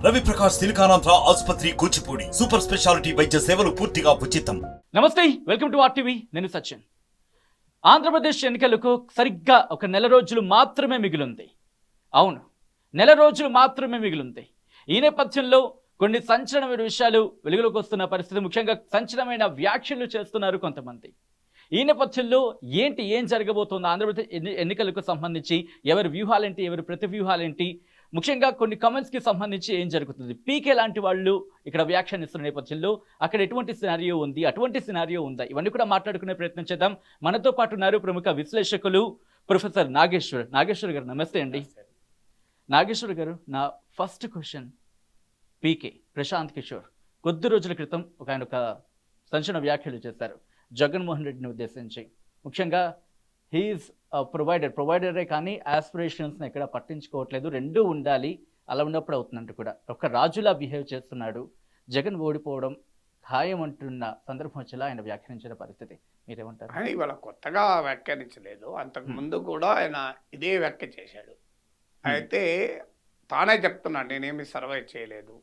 రవి ప్రకాష్ సిలికానాంధ్ర ఆసుపత్రి Kuchipudi super speciality వైద్య సేవలు పూర్తిగా ఉచితం. నమస్తే, వెల్కమ్ టు ఆర్టీవీ. నేను సచిన్. ఆంధ్రప్రదేశ్ ఎన్నికలకు సరిగ్గా ఒక నెల రోజులు మాత్రమే మిగిలింది. అవును, నెల రోజులు మాత్రమే మిగిలింది. ఈ నేపథ్యంలో కొన్ని సంచలనమైన విషయాలు వెలుగులోకి వస్తున్న పరిస్థితి, ముఖ్యంగా సంచలనమైన వ్యాఖ్యలు చేస్తున్నారు కొంతమంది. ఈ నేపథ్యంలో ఏం జరగబోతోంది ఆంధ్రప్రదేశ్ ఎన్నికలకు సంబంధించి, ఎవరి వ్యూహాలేంటి, ఎవరి ప్రతి వ్యూహాలేంటి, ముఖ్యంగా కొన్ని కమెంట్స్కి సంబంధించి ఏం జరుగుతుంది, పీకే లాంటి వాళ్ళు ఇక్కడ వ్యాఖ్యానిస్తున్న నేపథ్యంలో అక్కడ ఎటువంటి సినారియో ఉంది, అటువంటి సినారియో ఉందా, ఇవన్నీ కూడా మాట్లాడుకునే ప్రయత్నం చేద్దాం. మనతో పాటు ఉన్నారు ప్రముఖ విశ్లేషకులు ప్రొఫెసర్ నాగేశ్వర్ గారు. నమస్తే అండి. నాగేశ్వర్ గారు, నా ఫస్ట్ క్వశ్చన్, పీకే ప్రశాంత్ కిషోర్ కొద్ది రోజుల క్రితం ఆయన ఒక సంచలన వ్యాఖ్యలు చేశారు జగన్మోహన్ రెడ్డిని ఉద్దేశించి. ముఖ్యంగా హీఈస్ ప్రొవైడరే కానీ ఆస్పిరేషన్స్ని ఎక్కడ పట్టించుకోవట్లేదు, రెండూ ఉండాలి, అలా ఉన్నప్పుడు అవుతుందంటూ కూడా ఒక రాజులా బిహేవ్ చేస్తున్నాడు, జగన్ ఓడిపోవడం ఖాయం అంటున్న సందర్భం వచ్చేలా ఆయన వ్యాఖ్యానించిన పరిస్థితి, మీరేమంటారు? ఆయన ఇవాళ కొత్తగా వ్యాఖ్యానించలేదు, అంతకు ముందు కూడా ఆయన ఇదే వ్యాఖ్య చేశాడు. అయితే తానే చెప్తున్నాడు, నేనేమి సర్వే చేయలేదు,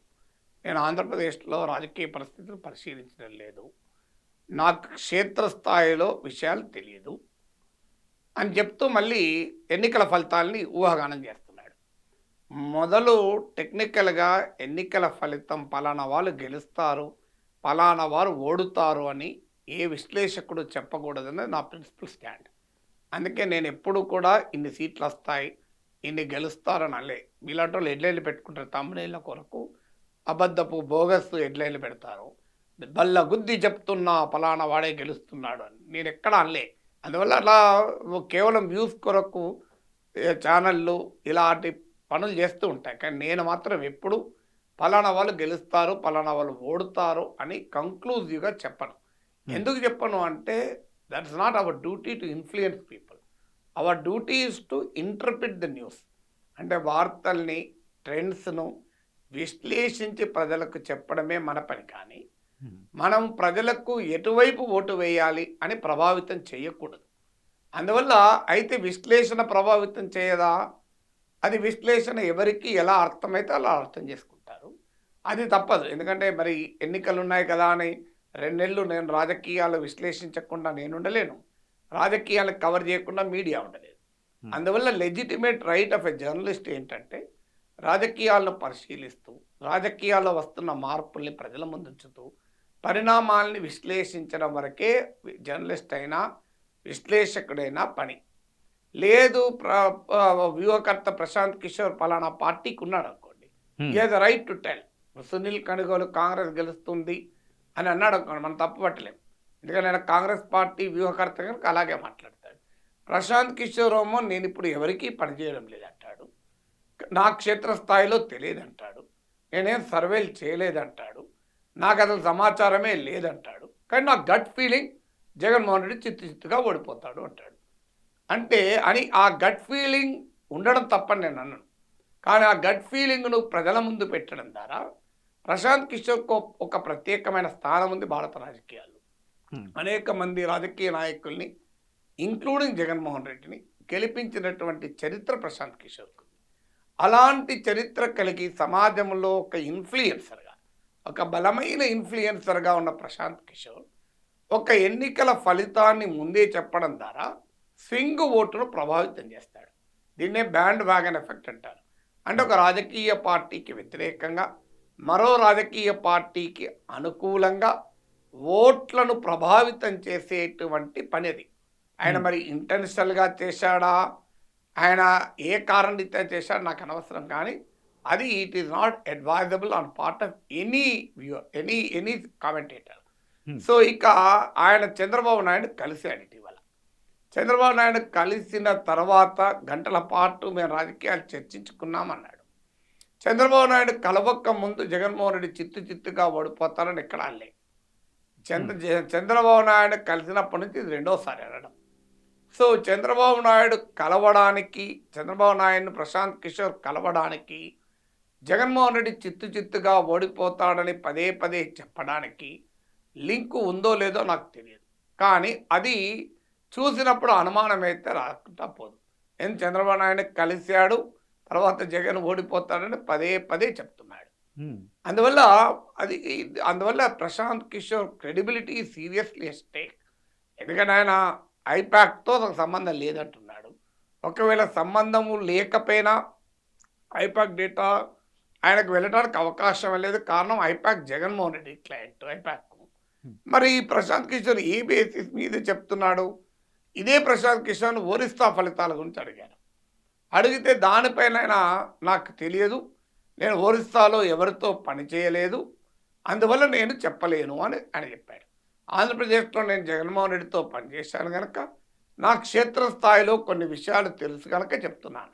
నేను ఆంధ్రప్రదేశ్లో రాజకీయ పరిస్థితులు పరిశీలించడం లేదు, నాకు క్షేత్రస్థాయిలో విషయాలు తెలియదు అని చెప్తూ మళ్ళీ ఎన్నికల ఫలితాలని ఊహాగానం చేస్తున్నాడు. మొదలు టెక్నికల్గా ఎన్నికల ఫలితం పలానా వాళ్ళు గెలుస్తారు, పలానా వారు ఓడుతారు అని ఏ విశ్లేషకుడు చెప్పకూడదనేది నా ప్రిన్సిపల్ స్టాండ్. అందుకే నేను ఎప్పుడు కూడా ఇన్ని సీట్లు వస్తాయి, ఇన్ని గెలుస్తారని అనలే. ఇలాంటి వాళ్ళు హెడ్లైన్లు పెట్టుకుంటారు, తమ్ముళ్ళ కొరకు అబద్ధపు బోగస్ హెడ్లైన్లు పెడతారు, బల్ల గుద్ది చెప్తున్నా పలానా వాడే గెలుస్తున్నాడు అని నేను ఎక్కడ అనలే. అందువల్ల అలా కేవలం వ్యూస్ కొరకు ఛానళ్ళు ఇలాంటి పనులు చేస్తూ ఉంటాయి. కానీ నేను మాత్రం ఎప్పుడు పలానా వాళ్ళు గెలుస్తారు, పలానా వాళ్ళు ఓడుతారు అని కంక్లూజివ్గా చెప్పను. ఎందుకు చెప్పను అంటే, that's not our duty to influence people. Our duty is to interpret the news. అంటే వార్తల్ని, ట్రెండ్స్ను విశ్లేషించి ప్రజలకు చెప్పడమే మన పని. కానీ మనం ప్రజలకు ఎటువైపు ఓటు వేయాలి అని ప్రభావితం చేయకూడదు. అందువల్ల అయితే విశ్లేషణ ప్రభావితం చేయదా, అది విశ్లేషణ ఎవరికి ఎలా అర్థమైతే అలా అర్థం చేసుకుంటారు, అది తప్పదు. ఎందుకంటే మరి ఎన్నికలు ఉన్నాయి కదా అని 2 నెలలు నేను రాజకీయాలు విశ్లేషించకుండా నేను ఉండలేను, రాజకీయాలను కవర్ చేయకుండా మీడియా ఉండలేదు. అందువల్ల legitimate right of a journalist ఏంటంటే, రాజకీయాలను పరిశీలిస్తూ రాజకీయాల్లో వస్తున్న మార్పుల్ని ప్రజల ముందుంచుతూ పరిణామాలని విశ్లేషించడం వరకే జర్నలిస్ట్ అయినా విశ్లేషకుడైనా పని. లేదు వ్యూహకర్త ప్రశాంత్ కిషోర్ పలానా పార్టీకి ఉన్నాడు అనుకోండి, is right to tell. Sunil Kanugolu Congress గెలుస్తుంది అని అన్నాడు అనుకోండి, మనం తప్పు పట్టలేము. ఎందుకంటే ఆయన కాంగ్రెస్ పార్టీ వ్యూహకర్త కనుక అలాగే మాట్లాడతాడు. ప్రశాంత్ కిషోర్ ఏమో నేను ఇప్పుడు ఎవరికీ పనిచేయడం లేదంటాడు, నా క్షేత్రస్థాయిలో తెలియదంటాడు, నేనేం సర్వేలు చేయలేదంటాడు, నాకు అసలు సమాచారమే లేదంటాడు. కానీ నా గట్ ఫీలింగ్ జగన్మోహన్ రెడ్డి చిత్తుగా ఓడిపోతాడు అంటాడు. అంటే అని ఆ గట్ ఫీలింగ్ ఉండడం తప్పని నేను అన్నాను. కానీ ఆ గట్ ఫీలింగ్ను ప్రజల ముందు పెట్టడం ద్వారా ప్రశాంత్ కిషోర్కు ఒక ప్రత్యేకమైన స్థానం ఉంది భారత రాజకీయాల్లో. అనేక మంది రాజకీయ నాయకుల్ని ఇంక్లూడింగ్ జగన్మోహన్ రెడ్డిని గెలిపించినటువంటి చరిత్ర ప్రశాంత్ కిషోర్కు. అలాంటి చరిత్ర కలిగి సమాజంలో ఒక ఇన్ఫ్లుయెన్సర్గా, ఒక బలమైన ఇన్ఫ్లుయెన్సర్గా ఉన్న ప్రశాంత్ కిషోర్ ఒక ఎన్నికల ఫలితాన్ని ముందే చెప్పడం ద్వారా స్వింగ్ ఓటును ప్రభావితం చేస్తాడు. దీన్నే బ్యాండ్ వ్యాగన్ ఎఫెక్ట్ అంటారు. అంటే ఒక రాజకీయ పార్టీకి వ్యతిరేకంగా మరో రాజకీయ పార్టీకి అనుకూలంగా ఓట్లను ప్రభావితం చేసేటువంటి పని అది. ఆయన మరి ఇంటెన్షనల్గా చేశాడా, ఆయన ఏ కారణంతో చేశాడు నాకు అనవసరం, కానీ అది it is not advisable on part of any viewer, any commentator. So ఇక ఆయన చంద్రబాబు నాయుడు కలిశాడు ఇటీవల. చంద్రబాబు నాయుడు కలిసిన తర్వాత గంటల పాటు మేము రాజకీయాలు చర్చించుకున్నామన్నాడు. చంద్రబాబు నాయుడు కలవక్క ముందు జగన్మోహన్ రెడ్డి చిత్తుగా ఓడిపోతారని ఎక్కడ అనలే. చంద్రబాబు నాయుడు కలిసినప్పటి నుంచి ఇది 2వసారి అనడం. సో చంద్రబాబు నాయుడు కలవడానికి, చంద్రబాబు నాయుడును ప్రశాంత్ కిషోర్ కలవడానికి, జగన్మోహన్ రెడ్డి చిత్తుగా ఓడిపోతాడని పదే చెప్పడానికి లింకు ఉందో లేదో నాకు తెలియదు. కానీ అది చూసినప్పుడు అనుమానం అయితే రాకుండా పోదు. చంద్రబాబు నాయుడు కలిశాడు, తర్వాత జగన్ ఓడిపోతాడని పదే చెప్తున్నాడు. అందువల్ల అందువల్ల Prashant Kishor credibility seriously stake. ఎందుకంటే ఆయన ఐపాక్తో సంబంధం లేదంటున్నాడు. ఒకవేళ సంబంధము లేకపోయినా ఐపాక్ డేటా ఆయనకు వెళ్ళడానికి అవకాశం లేదు. కారణం ఐపాక్ జగన్మోహన్ రెడ్డి క్లయింట్ ఐపాక్. మరి ప్రశాంత్ కిషోర్ ఏ బేసిస్ మీద చెప్తున్నాడు? ఇదే ప్రశాంత్ కిషోర్ ఒరిస్సా ఫలితాల గురించి అడిగారు. అడిగితే దానిపైన నాకు తెలియదు, నేను ఒరిస్సాలో ఎవరితో పని చేయలేదు, అందువల్ల నేను చెప్పలేను అని ఆయన చెప్పాడు. ఆంధ్రప్రదేశ్లో నేను జగన్మోహన్ రెడ్డితో పనిచేశాను కనుక నా క్షేత్రస్థాయిలో కొన్ని విషయాలు తెలుసు కనుక చెప్తున్నాను.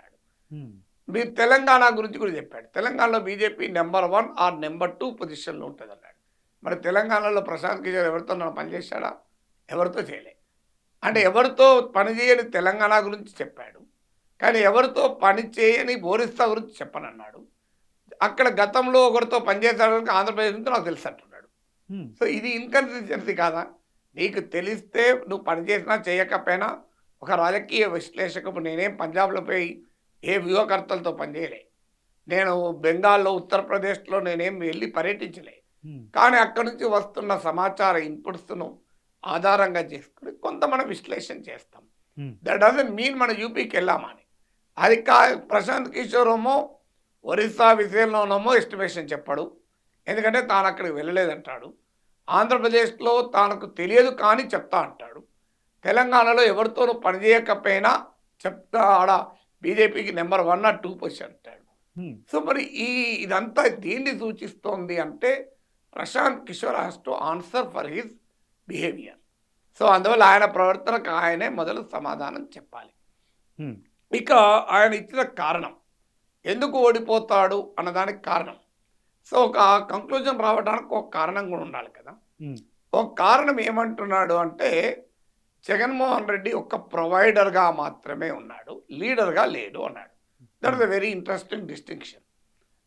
మీరు తెలంగాణ గురించి కూడా చెప్పాడు. తెలంగాణలో బీజేపీ నెంబర్ 1 ఆర్ నెంబర్ 2 పొజిషన్లో ఉంటుంది అన్నాడు. మరి తెలంగాణలో ప్రశాంత్ కిషోర్ ఎవరితో పనిచేశాడా? ఎవరితో చేయలే. అంటే ఎవరితో పనిచేయని తెలంగాణ గురించి చెప్పాడు, కానీ ఎవరితో పని చేయని ఒరిస్సా గురించి చెప్పనన్నాడు. అక్కడ గతంలో ఒకరితో పనిచేశాడు ఆంధ్రప్రదేశ్ నుంచి నాకు తెలుసు అంటున్నాడు. సో ఇది ఇన్కన్సిస్టెన్సీ కాదా? నీకు తెలిస్తే నువ్వు పనిచేసినా చేయకపోయినా ఒక రాజకీయ విశ్లేషకుడు. నేనేం పంజాబ్లో పోయి ఏ వ్యూహకర్తలతో పనిచేయలే, నేను బెంగాల్లో ఉత్తరప్రదేశ్లో నేనేం వెళ్ళి పర్యటించలే. కానీ అక్కడి నుంచి వస్తున్న సమాచార ఇన్పుట్స్ను ఆధారంగా చేసుకుని కొంత మనం విశ్లేషణ చేస్తాం. దట్ డజంట్ మీన్ మన యూపీకి వెళ్ళామని. అది ప్రశాంత్ కిషోర్ ఏమో ఒరిస్సా విషయంలోనేమో ఎస్టిమేషన్ చెప్పాడు, ఎందుకంటే తాను అక్కడికి వెళ్ళలేదంటాడు. ఆంధ్రప్రదేశ్లో తనకు తెలియదు కానీ చెప్తా అంటాడు. తెలంగాణలో ఎవరితోనూ పనిచేయకపోయినా చెప్తా ఆడ బీజేపీకి నెంబర్ 1 ఆర్ 2 పొజిషన్ అంటాడు. సో మరి ఇదంతా దేన్ని సూచిస్తోంది అంటే Prashant Kishor has to answer for his behaviour. So అందువల్ల ఆయన ప్రవర్తనకు ఆయనే మొదలు సమాధానం చెప్పాలి. ఇక ఆయన ఇచ్చిన కారణం ఎందుకు ఓడిపోతాడు అన్నదానికి కారణం. సో ఒక కంక్లూజన్ రావడానికి ఒక కారణం కూడా ఉండాలి కదా. ఒక కారణం ఏమంటున్నాడు అంటే జగన్మోహన్ రెడ్డి ఒక ప్రొవైడర్గా మాత్రమే ఉన్నాడు, లీడర్గా లేడు అన్నాడు. That is a very interesting distinction.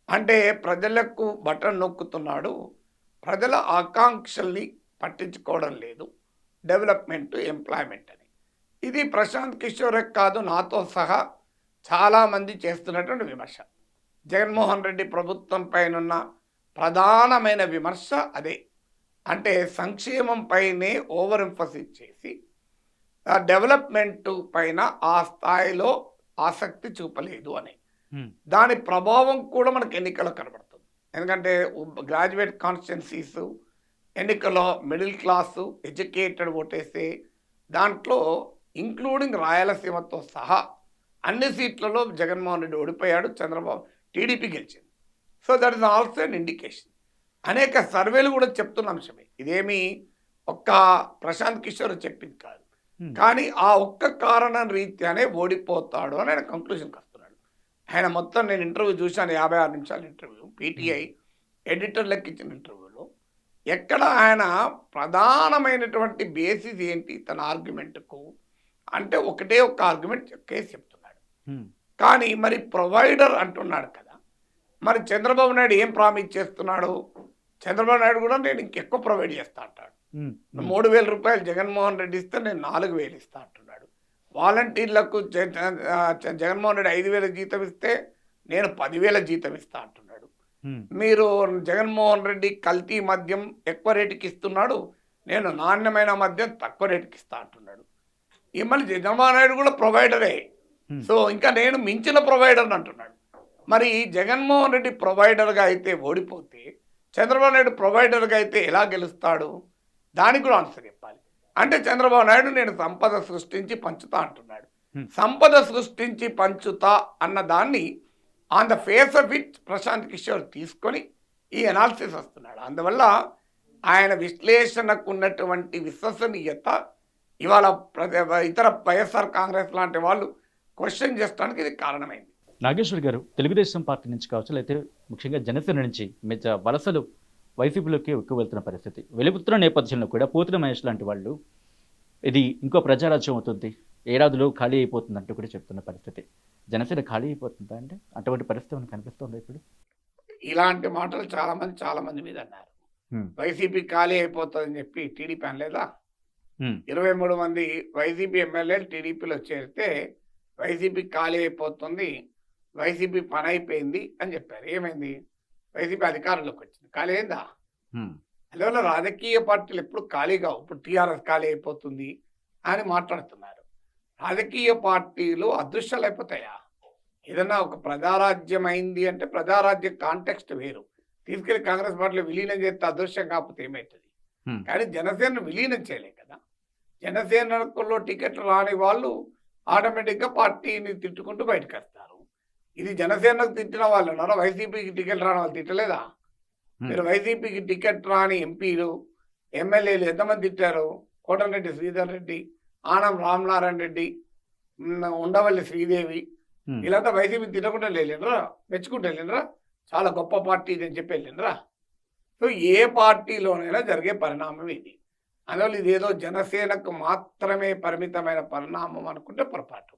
అంటే ప్రజలకు బటన్ నొక్కుతున్నాడు, ప్రజల ఆకాంక్షల్ని పట్టించుకోవడం లేదు, డెవలప్మెంట్ ఎంప్లాయ్మెంట్ అని. ఇది ప్రశాంత్ కిషోర్ కాదు, నాతో సహా చాలామంది చేస్తున్నటువంటి విమర్శ. జగన్మోహన్ రెడ్డి ప్రభుత్వం పైన ప్రధానమైన విమర్శ అదే. అంటే సంక్షేమం పైనే ఓవర్ ఎంఫసిస్ చేసి డెవలప్మెంట్ పైన ఆ స్థాయిలో ఆసక్తి చూపలేదు అని. దాని ప్రభావం కూడా మనకు ఎన్నికల్లో కనబడుతుంది. ఎందుకంటే గ్రాడ్యుయేట్ కాన్స్టిట్యున్సీస్ ఎన్నికల్లో మిడిల్ క్లాసు ఎడ్యుకేటెడ్ ఓటేసే దాంట్లో ఇంక్లూడింగ్ రాయలసీమతో సహా అన్ని సీట్లలో జగన్మోహన్ రెడ్డి ఓడిపోయాడు, చంద్రబాబు టీడీపీ గెలిచింది. So that is also an indication. అనేక సర్వేలు కూడా చెప్తున్న అంశమే, ఇదేమి ఒక్క ప్రశాంత్ కిషోర్ చెప్పింది కాదు. కానీ ఆ ఒక్క కారణం రీత్యానే ఓడిపోతాడు అని ఆయన కంక్లూజన్కి వస్తున్నాడు. ఆయన మొత్తం నేను ఇంటర్వ్యూ చూశాను, 56 నిమిషాల ఇంటర్వ్యూ, పీటీఐ ఎడిటర్లకు ఇచ్చిన ఇంటర్వ్యూలో. ఎక్కడ ఆయన ప్రధానమైనటువంటి బేసిస్ ఏంటి తన ఆర్గ్యుమెంట్కు అంటే ఒకటే ఒక్క ఆర్గ్యుమెంట్ కేసు చెప్తున్నాడు. కానీ మరి ప్రొవైడర్ అంటున్నాడు కదా, మరి చంద్రబాబు నాయుడు ఏం ప్రామిస్ చేస్తున్నాడు? చంద్రబాబు నాయుడు కూడా నేను ఇంకెక్కువ ప్రొవైడ్ చేస్తా అంటాడు. 3,000 రూపాయలు జగన్మోహన్ రెడ్డి ఇస్తే నేను 4,000 ఇస్తా అంటున్నాడు. వాలంటీర్లకు జగన్మోహన్ రెడ్డి 5,000 జీతం ఇస్తే నేను 10,000 జీతం ఇస్తా అంటున్నాడు. మీరు జగన్మోహన్ రెడ్డి కల్తీ మద్యం ఎక్కువ రేటుకి ఇస్తున్నాడు, నేను నాణ్యమైన మద్యం తక్కువ రేటుకి ఇస్తా అంటున్నాడు. ఈ మళ్ళీ చంద్రబాబు నాయుడు కూడా ప్రొవైడరే. సో ఇంకా నేను మించిన ప్రొవైడర్ అంటున్నాడు. మరి జగన్మోహన్ రెడ్డి ప్రొవైడర్గా అయితే ఓడిపోతే చంద్రబాబు నాయుడు ప్రొవైడర్గా అయితే ఎలా గెలుస్తాడు? దానికి కూడా ఆన్సర్ చెప్పాలి. అంటే చంద్రబాబు నాయుడు నేను సంపద సృష్టించి పంచుతా అంటున్నాడు. సంపద సృష్టించి పంచుతా అన్న దాన్ని on the face of it Prashant Kishor తీసుకొని ఈ అనాలిసిస్ వస్తున్నాడు. అందువల్ల ఆయన విశ్లేషణకు ఉన్నటువంటి విశ్వసనీయత ఇవాళ ఇతర వైఎస్ఆర్ కాంగ్రెస్ లాంటి వాళ్ళు క్వశ్చన్ చేయడానికి ఇది కారణమైంది. నాగేశ్వర్ గారు, తెలుగుదేశం పార్టీ నుంచి కావచ్చు, అయితే ముఖ్యంగా జనసేన నుంచి వలసలు వైసీపీలోకి ఎక్కువ వెళ్తున్న పరిస్థితి, వెలుగుతున్న నేపథ్యంలో కూడా పోతున్న మహేష్ లాంటి వాళ్ళు ఇది ఇంకో ప్రజారాజ్యం అవుతుంది, ఏడాదిలో ఖాళీ అయిపోతుంది అంటూ కూడా చెప్తున్న పరిస్థితి. జనసేన ఖాళీ అయిపోతుందా అంటే అటువంటి పరిస్థితి మనకు కనిపిస్తుంది ఇప్పుడు? ఇలాంటి మాటలు చాలా మంది మీద అన్నారు. వైసీపీ ఖాళీ అయిపోతుందని చెప్పి టీడీపీ అనలేదా? 23 మంది వైసీపీ ఎమ్మెల్యేలు టీడీపీలో చేరితే వైసీపీ ఖాళీ అయిపోతుంది, వైసీపీ పని అయిపోయింది అని చెప్పారు. ఏమైంది? వైసీపీ అధికారంలోకి వచ్చింది. ఖాళీ అయిందా? హ్మ్. అందువల్ల రాజకీయ పార్టీలు ఎప్పుడు ఖాళీగా, ఇప్పుడు టీఆర్ఎస్ ఖాళీ అయిపోతుంది అని మాట్లాడుతున్నారు. రాజకీయ పార్టీలు అదృశ్యాలు అయిపోతాయా? ఏదన్నా ఒక ప్రజారాజ్యం అయింది అంటే ప్రజారాజ్య కాంటెక్స్ట్ వేరు. తీసుకెళ్లి కాంగ్రెస్ పార్టీలో విలీనం చేస్తే అదృశ్యం కాకపోతే ఏమవుతుంది? కానీ జనసేనను విలీనం చేయలే కదా. జనసేనలో టికెట్లు రాని వాళ్ళు ఆటోమేటిక్గా పార్టీని తిట్టుకుంటూ బయటకు వస్తారు. ఇది జనసేనకు తిట్టిన వాళ్ళు ఉన్నారా? వైసీపీకి టికెట్ రాని వాళ్ళు తిట్టలేదా? మీరు వైసీపీకి టికెట్ రాని ఎంపీలు, ఎమ్మెల్యేలు ఎంతమంది తిట్టారు? కోటమిరెడ్డి శ్రీధర్ రెడ్డి, ఆనం రామనారాయణ రెడ్డి, ఉండవల్లి శ్రీదేవి, వీళ్ళంతా వైసీపీ తిట్టకుండా వెళ్ళినరా? మెచ్చుకుంటూ వెళ్ళినరా? చాలా గొప్ప పార్టీ ఇది అని చెప్పి వెళ్ళినరా? సో ఏ పార్టీలోనైనా జరిగే పరిణామం ఇది. అందువల్ల ఇదేదో జనసేనకు మాత్రమే పరిమితమైన పరిణామం అనుకుంటే పొరపాటు.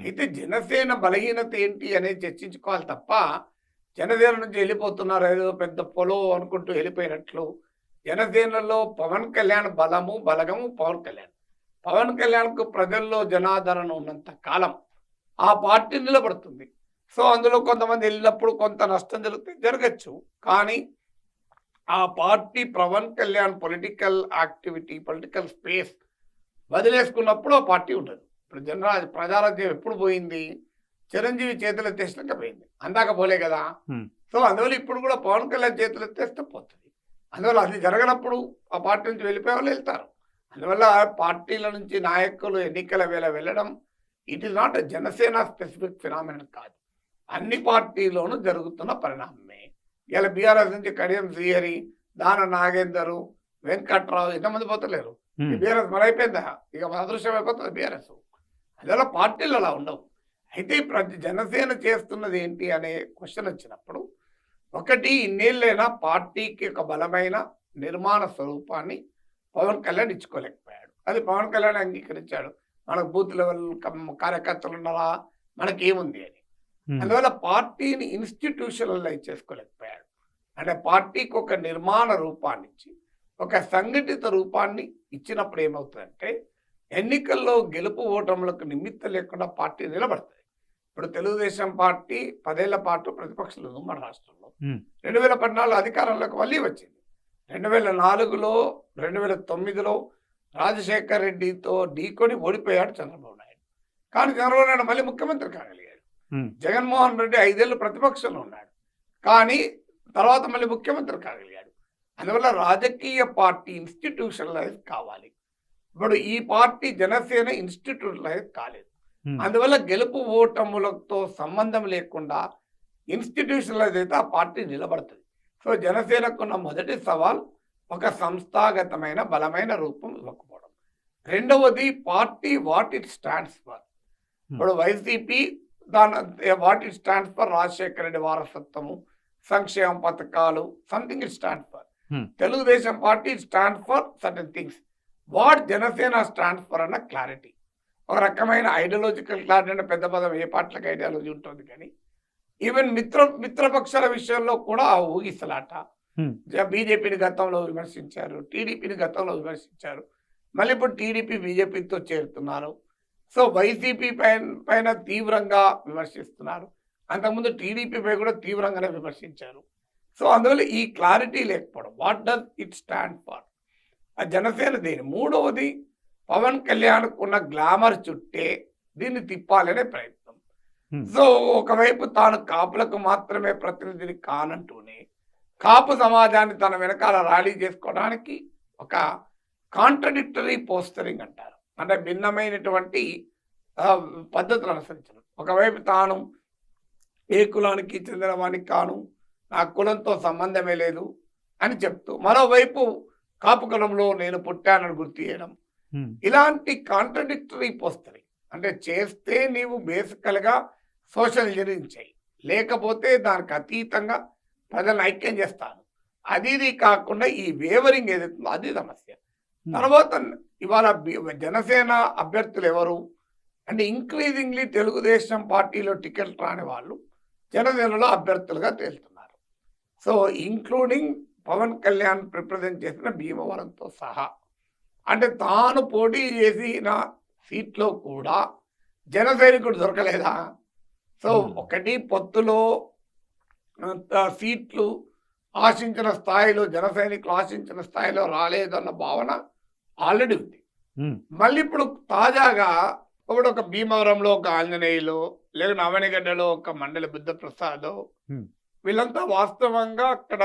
అయితే జనసేన బలహీనత ఏంటి అనేది చర్చించుకోవాలి తప్ప జనసేన నుంచి వెళ్ళిపోతున్నారు ఏదో పెద్ద పొలో అనుకుంటూ వెళ్ళిపోయినట్లు. జనసేనలో పవన్ కళ్యాణ్ బలగము పవన్ కళ్యాణ్. పవన్ కళ్యాణ్కు ప్రజల్లో జనాదరణ ఉన్నంత కాలం ఆ పార్టీ నిలబడుతుంది. సో అందులో కొంతమంది వెళ్ళినప్పుడు కొంత నష్టం జరగచ్చు. కానీ ఆ party Pawan Kalyan political activity, political space వదిలేసుకున్నప్పుడు ఆ పార్టీ ఉండదు. ఇప్పుడు ప్రజారాజ్యం ఎప్పుడు పోయింది? చిరంజీవి చేతులు ఎత్తేసినాక పోయింది. అందాక పోలే కదా. సో అందువల్ల ఇప్పుడు కూడా పవన్ కళ్యాణ్ చేతులు ఎత్తేస్తే పోతుంది. అందువల్ల అది జరగనప్పుడు ఆ పార్టీ నుంచి వెళ్ళిపోయే వాళ్ళు వెళ్తారు. అందువల్ల పార్టీల నుంచి నాయకులు ఎన్నికల వేళ వెళ్ళడం it is not Janasena specific phenomenon కాదు, అన్ని పార్టీలోనూ జరుగుతున్న పరిణామమే. ఇలా బీఆర్ఎస్ నుంచి కడియం శ్రీహరి, దాన నాగేందరు, వెంకట్రావు ఎంతమంది పోతలేరు? బీఆర్ఎస్ మరైపోయిందా? ఇక అదృశ్యం అయిపోతుంది బీఆర్ఎస్. అందువల్ల పార్టీలు అలా ఉండవు. అయితే జనసేన చేస్తున్నది ఏంటి అనే క్వశ్చన్ వచ్చినప్పుడు, ఒకటి ఇన్నేళ్ళైనా పార్టీకి ఒక బలమైన నిర్మాణ స్వరూపాన్ని పవన్ కళ్యాణ్ ఇచ్చుకోలేకపోయాడు. అది పవన్ కళ్యాణ్ అంగీకరించాడు. మనకు బూత్ లెవెల్ కార్యకర్తలు ఉన్నారా, మనకేముంది అని. అందువల్ల పార్టీని ఇన్స్టిట్యూషనలైజ్ చేసుకోలేకపోయాడు. అంటే పార్టీకి ఒక నిర్మాణ రూపాన్ని ఇచ్చి ఒక సంఘటిత రూపాన్ని ఇచ్చినప్పుడు ఏమవుతుందంటే ఎన్నికల్లో గెలుపు ఓటములకు నిమిత్తం లేకుండా పార్టీ నిలబడుతుంది. ఇప్పుడు తెలుగుదేశం పార్టీ 10 ఏళ్ల పాటు ప్రతిపక్షంలో ఉంది మన రాష్ట్రంలో. 2014 అధికారంలోకి మళ్ళీ వచ్చింది. 2004లో 2009లో రాజశేఖర్ రెడ్డితో ఢీకొని ఓడిపోయాడు చంద్రబాబు నాయుడు. కానీ చంద్రబాబు నాయుడు మళ్ళీ ముఖ్యమంత్రి కాగలిగాడు. జగన్మోహన్ రెడ్డి 5 ఏళ్ళు ప్రతిపక్షంలో ఉన్నాడు, కానీ తర్వాత మళ్ళీ ముఖ్యమంత్రి కాగలిగాడు. అందువల్ల రాజకీయ పార్టీ ఇన్స్టిట్యూషనలైజ్ కావాలి. ఇప్పుడు ఈ పార్టీ జనసేన ఇన్స్టిట్యూషనలైజ్ కాలేదు. అందువల్ల గెలుపు ఓటములతో సంబంధం లేకుండా ఇన్స్టిట్యూషనలైజ్ అయితే ఆ పార్టీ నిలబడుతుంది. సో జనసేనకున్న మొదటి సవాల్ ఒక సంస్థాగతమైన బలమైన రూపం ఇవ్వకపోవడం. రెండవది party what it stands for. ఇప్పుడు YCP what it stands for Rajasekhara Reddy వారసత్వము, సంక్షేమ పథకాలు, something it stands for. Telugu Desam party stand for certain things. What Janasena stands for అన్న క్లారిటీ, ఒక రకమైన ఐడియాలజికల్ క్లారిటీ. అంటే పెద్ద పదం ఏ పార్టీలకు ఐడియాలజీ ఉంటుంది, కానీ ఈవెన్ మిత్రపక్షాల విషయంలో కూడా ఊగిసలాట. బీజేపీని గతంలో విమర్శించారు, టీడీపీని గతంలో విమర్శించారు, మళ్ళీ ఇప్పుడు టీడీపీ బీజేపీతో చేరుతున్నారు. సో వైసీపీ పైన తీవ్రంగా విమర్శిస్తున్నారు. అంతకుముందు టీడీపీపై కూడా తీవ్రంగానే విమర్శించారు. సో అందువల్ల ఈ క్లారిటీ లేకపోవడం, what does it stand for, ఆ జనసేన దేని. మూడవది పవన్ కళ్యాణ్కు ఉన్న గ్లామర్ చుట్టే దీన్ని తిప్పాలనే ప్రయత్నం. సో ఒకవైపు తాను కాపులకు మాత్రమే ప్రతినిధిని కానంటూనే కాపు సమాజాన్ని తన వెనకాల ర్యాలీ చేసుకోవడానికి ఒక కాంట్రడిక్టరీ పోస్టరింగ్ అంటారు, అంటే భిన్నమైనటువంటి పద్ధతులు అనుసరించడం. ఒకవైపు తాను ఏ కులానికి చెందిన వానికి కాను, నా కులంతో సంబంధమే లేదు అని చెప్తూ, మరోవైపు కాపు కులంలో నేను పుట్టానని గుర్తు చేయడం. ఇలాంటి కాంట్రడిక్టరీ పోస్టరింగ్ అంటే చేస్తే నీవు బేసికల్గా సోషల్ ఇంజనీరింగ్ చేయి, లేకపోతే దానికి అతీతంగా ప్రజలను ఐక్యం చేస్తాను, అది కాకుండా ఈ వేవరింగ్ ఏదైతుందో అది సమస్య. తర్వాత ఇవాళ జనసేన అభ్యర్థులు ఎవరు అంటే ఇంక్రీజింగ్లీ తెలుగుదేశం పార్టీలో టికెట్ రాని వాళ్ళు జనసేనలో అభ్యర్థులుగా తేలుతున్నారు. So including Pawan Kalyan represent చేసిన భీమవరంతో సహా. అంటే తాను పోటీ చేసిన సీట్లో కూడా జన సైనికుడు దొరకలేదా? సో ఒకటి పొత్తులో సీట్లు ఆశించిన స్థాయిలో జన సైనికులు ఆశించిన స్థాయిలో రాలేదన్న భావన ఆల్రెడీ ఉంది. మళ్ళీ ఇప్పుడు తాజాగా ఇప్పుడు ఒక భీమవరంలో ఒక ఆంజనేయులు, లేదా అవనిగడ్డలో ఒక మండలి బుద్ధప్రసాద్, వీళ్ళంతా వాస్తవంగా అక్కడ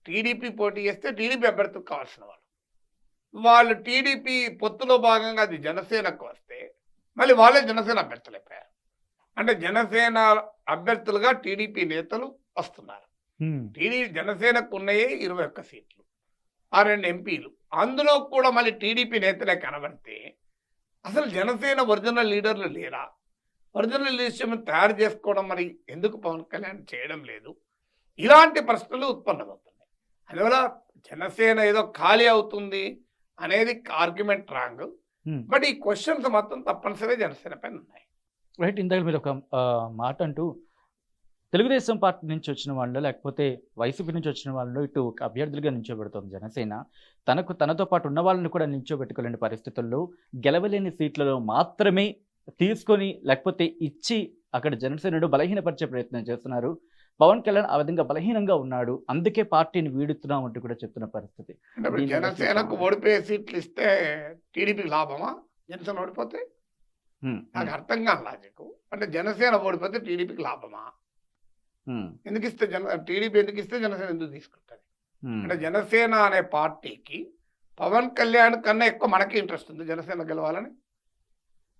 టీడీపీ పోటీ చేస్తే టీడీపీ అభ్యర్థులు కావాల్సిన వాళ్ళు టీడీపీ పొత్తులో భాగంగా అది జనసేనకు వస్తే మళ్ళీ వాళ్ళే జనసేన అభ్యర్థులు అయిపోయారు. అంటే జనసేన అభ్యర్థులుగా టీడీపీ నేతలు వస్తున్నారు. జనసేనకు ఉన్నాయే 21 సీట్లు, ఆ 2 ఎంపీలు, అందులో కూడా మళ్ళీ టీడీపీ నేతలే కనబడితే అసలు జనసేన ఒరిజినల్ లీడర్లు లేరా? ఒరిజినల్ లీడర్షిప్ తయారు చేసుకోవడం మరి ఎందుకు పవన్ కళ్యాణ్ చేయడం లేదు? ఇలాంటి ప్రశ్నలు ఉత్పన్నమవుతున్నాయి. అందువల్ల జనసేన ఏదో ఖాళీ అవుతుంది అనేది ఆర్గ్యుమెంట్ రాంగ్. బట్ ఈ క్వశ్చన్స్ మొత్తం తప్పనిసరిగా జనసేన పైన ఉన్నాయి. రైట్. ఇందాక మీరు ఒక మాట అంటూ తెలుగుదేశం పార్టీ నుంచి వచ్చిన వాళ్ళు, లేకపోతే వైసీపీ నుంచి వచ్చిన వాళ్ళు ఇటు అభ్యర్థులుగా నిల్చోబెడుతోంది జనసేన. తనతో పాటు ఉన్న వాళ్ళని కూడా నిల్చోబెట్టుకోలేని పరిస్థితుల్లో గెలవలేని సీట్లలో మాత్రమే తీసుకొని లేకపోతే ఇచ్చి అక్కడ జనసేనను బలహీనపరిచే ప్రయత్నం చేస్తున్నారు. పవన్ కళ్యాణ్ ఆ విధంగా బలహీనంగా ఉన్నాడు, అందుకే పార్టీని వీడుతున్నాం అంటూ కూడా చెప్తున్న పరిస్థితి. జనసేనకు ఓడిపోయే సీట్లు ఇస్తే టీడీపీకి లాభమా? జనసేన ఓడిపోతే నాకు అర్థం కాని లాజిక్. అంటే జనసేన ఓడిపోతే టీడీపీకి లాభమా? ఎందుకు ఇస్తే టీడీపీ ఎందుకు ఇస్తే జనసేన ఎందుకు తీసుకుంటుంది? అంటే జనసేన అనే పార్టీకి పవన్ కళ్యాణ్ కన్నా ఎక్కువ మనకి ఇంట్రెస్ట్ ఉంది జనసేన గెలవాలని.